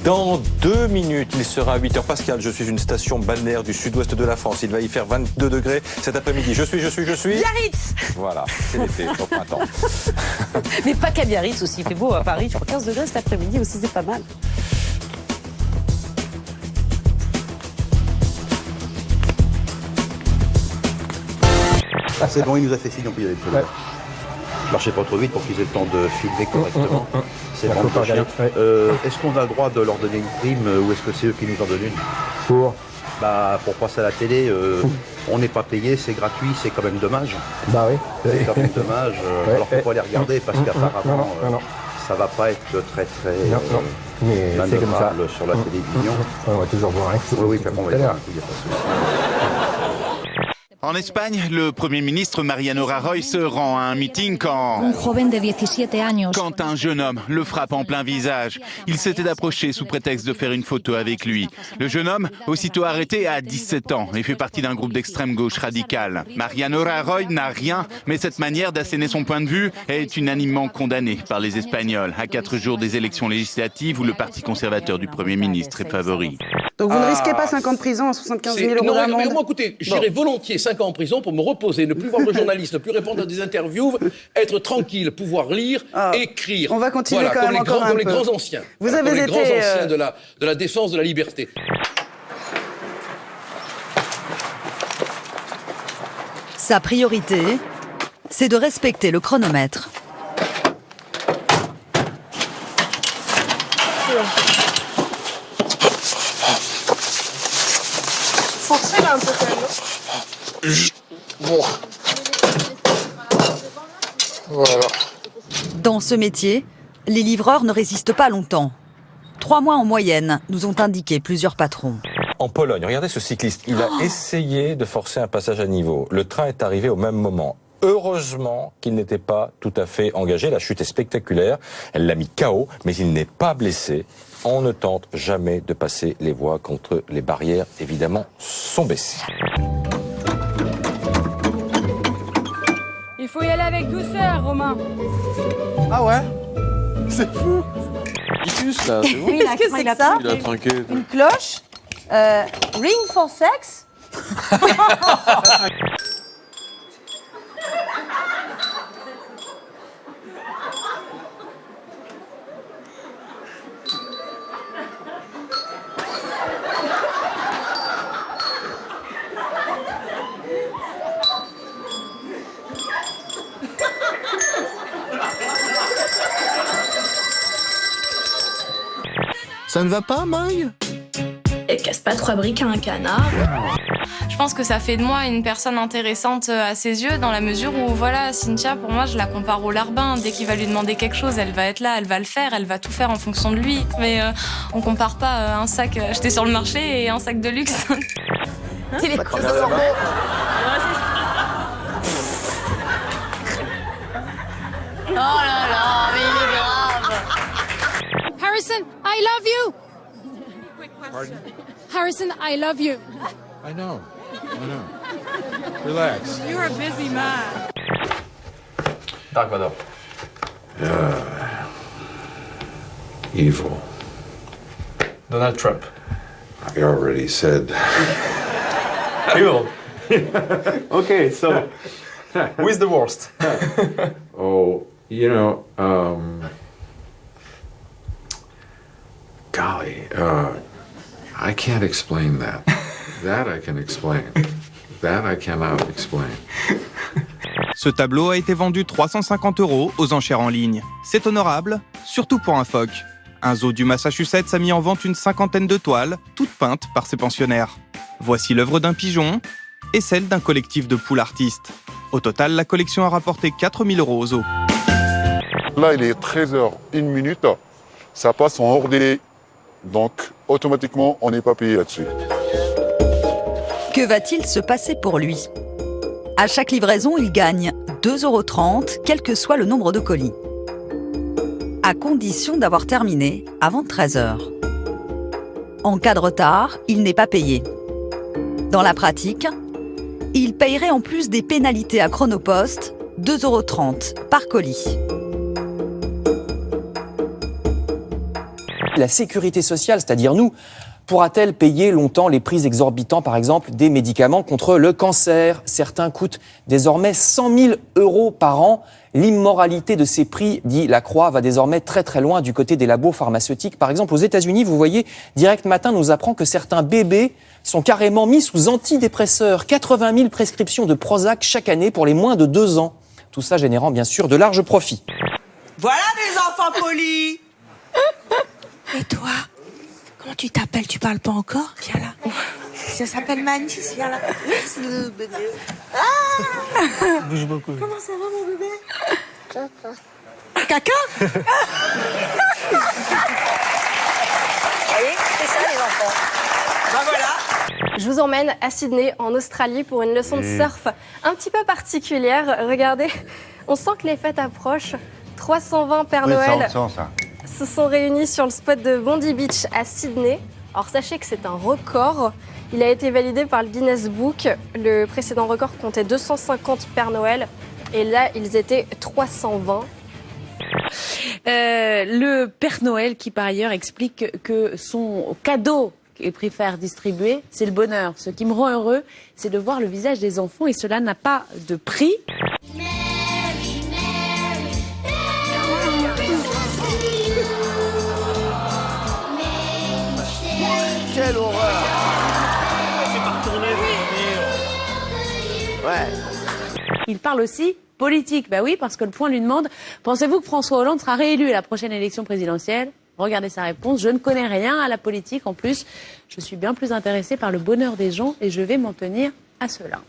Dans 2 minutes, il sera à 8h. Pascal, je suis une station balnéaire du sud-ouest de la France. Il va y faire 22 degrés cet après-midi. Je suis... Biarritz. Voilà, c'est l'été, au printemps. Mais pas qu'à Biarritz aussi, il fait beau à Paris. Sur 15 degrés cet après-midi aussi, c'est pas mal. C'est bon, il nous a fait signe, on peut y aller. Ouais. Marchez pas trop vite pour qu'ils aient le temps de filmer correctement. C'est bon, est-ce qu'on a le droit de leur donner une prime ou est-ce que c'est eux qui nous en donnent une? Pour passer à la télé, on n'est pas payé, c'est gratuit, c'est quand même dommage. Bah oui. C'est quand même dommage. Alors faut pas les regarder parce qu'apparemment ça va pas être très manœuvrable sur la télévision. On va toujours voir. Oui, puis après on va les voir. Il n'y a pas de souci. En Espagne, le Premier ministre Mariano Rajoy se rend à un meeting quand un jeune homme le frappe en plein visage. Il s'était approché sous prétexte de faire une photo avec lui. Le jeune homme, aussitôt arrêté, a 17 ans et fait partie d'un groupe d'extrême gauche radicale. Mariano Rajoy n'a rien, mais cette manière d'asséner son point de vue est unanimement condamnée par les Espagnols, à 4 jours des élections législatives où le parti conservateur du Premier ministre est favori. Donc vous ne risquez pas 5 ans de prison, 75 000 euros d'amende? Non, moi, écoutez, j'irai volontiers 5 ans en prison pour me reposer, ne plus voir de journalistes, ne plus répondre à des interviews, être tranquille, pouvoir lire, écrire. On va continuer quand même encore un peu. Comme les grands anciens. Vous avez été... Comme les grands anciens de la défense de la liberté. Sa priorité, c'est de respecter le chronomètre. Forcez là un peu quand même. Bon. Voilà. Dans ce métier, les livreurs ne résistent pas longtemps. 3 mois en moyenne, nous ont indiqué plusieurs patrons. En Pologne, regardez ce cycliste. Il a essayé de forcer un passage à niveau. Le train est arrivé au même moment. Heureusement qu'il n'était pas tout à fait engagé. La chute est spectaculaire. Elle l'a mis KO, mais il n'est pas blessé. On ne tente jamais de passer les voies contre les barrières, évidemment, sont baissées. Il faut y aller avec douceur, Romain. Ah ouais? C'est fou. Il suce là, c'est bon. Oui, qu'est-ce que c'est que ça? Il a trinqué. Une cloche? Ring for sex? Ça ne va pas, Maï? Elle casse pas 3 briques à un canard. Je pense que ça fait de moi une personne intéressante à ses yeux, dans la mesure où, voilà, Cynthia, pour moi, je la compare au larbin. Dès qu'il va lui demander quelque chose, elle va être là, elle va le faire, elle va tout faire en fonction de lui. Mais on compare pas un sac acheté sur le marché et un sac de luxe. Il est Oh là là, mais il est grave. Harrison, I love you. Pardon? Harrison, I love you. I know. Relax. You're a busy man. Dark Vador. Evil. Donald Trump. I already said. Evil. Okay, so who is the worst? Oh, you know, golly, I can't explain that. That I can explain. That I cannot explain. Ce tableau a été vendu 350 € aux enchères en ligne. C'est honorable, surtout pour un phoque. Un zoo du Massachusetts a mis en vente une 50aine de toiles, toutes peintes par ses pensionnaires. Voici l'œuvre d'un pigeon et celle d'un collectif de poules artistes. Au total, la collection a rapporté 4 000 € au zoo. Là, il est 13h01. Ça passe en hors délai. Donc, automatiquement, on n'est pas payé là-dessus. Que va-t-il se passer pour lui? À chaque livraison, il gagne 2,30 €, quel que soit le nombre de colis. À condition d'avoir terminé avant 13 h. En cas de retard, il n'est pas payé. Dans la pratique, il payerait en plus des pénalités à Chronopost, 2,30 € par colis. La sécurité sociale, c'est-à-dire nous, pourra-t-elle payer longtemps les prix exorbitants, par exemple, des médicaments contre le cancer? Certains coûtent désormais 100 000 € par an. L'immoralité de ces prix, dit Lacroix, va désormais très très loin du côté des labos pharmaceutiques. Par exemple, aux États-Unis, vous voyez, Direct Matin nous apprend que certains bébés sont carrément mis sous antidépresseurs. 80 000 prescriptions de Prozac chaque année pour les moins de 2 ans. Tout ça générant bien sûr de larges profits. Voilà des enfants polis. Et toi, comment tu t'appelles? Tu parles pas encore? Viens là. Ça s'appelle Manis, viens là. Merci le bébé. Ah, bouge beaucoup. Comment ça va mon bébé? Caca. Caca? Vous voyez, c'est ça les enfants. Ben voilà. Je vous emmène à Sydney, en Australie, pour une leçon de surf un petit peu particulière. Regardez, on sent que les fêtes approchent. 320 Père Noël se sont réunis sur le spot de Bondi Beach à Sydney. Alors sachez que c'est un record. Il a été validé par le Guinness Book. Le précédent record comptait 250 Père Noël. Et là, ils étaient 320. Le Père Noël qui, par ailleurs, explique que son cadeau qu'il préfère distribuer, c'est le bonheur. Ce qui me rend heureux, c'est de voir le visage des enfants et cela n'a pas de prix. Quelle horreur! C'est pas retourné, Ouais. Il parle aussi politique. Bah oui, parce que le Point lui demande, pensez-vous que François Hollande sera réélu à la prochaine élection présidentielle? Regardez sa réponse, je ne connais rien à la politique. En plus, je suis bien plus intéressée par le bonheur des gens et je vais m'en tenir à cela.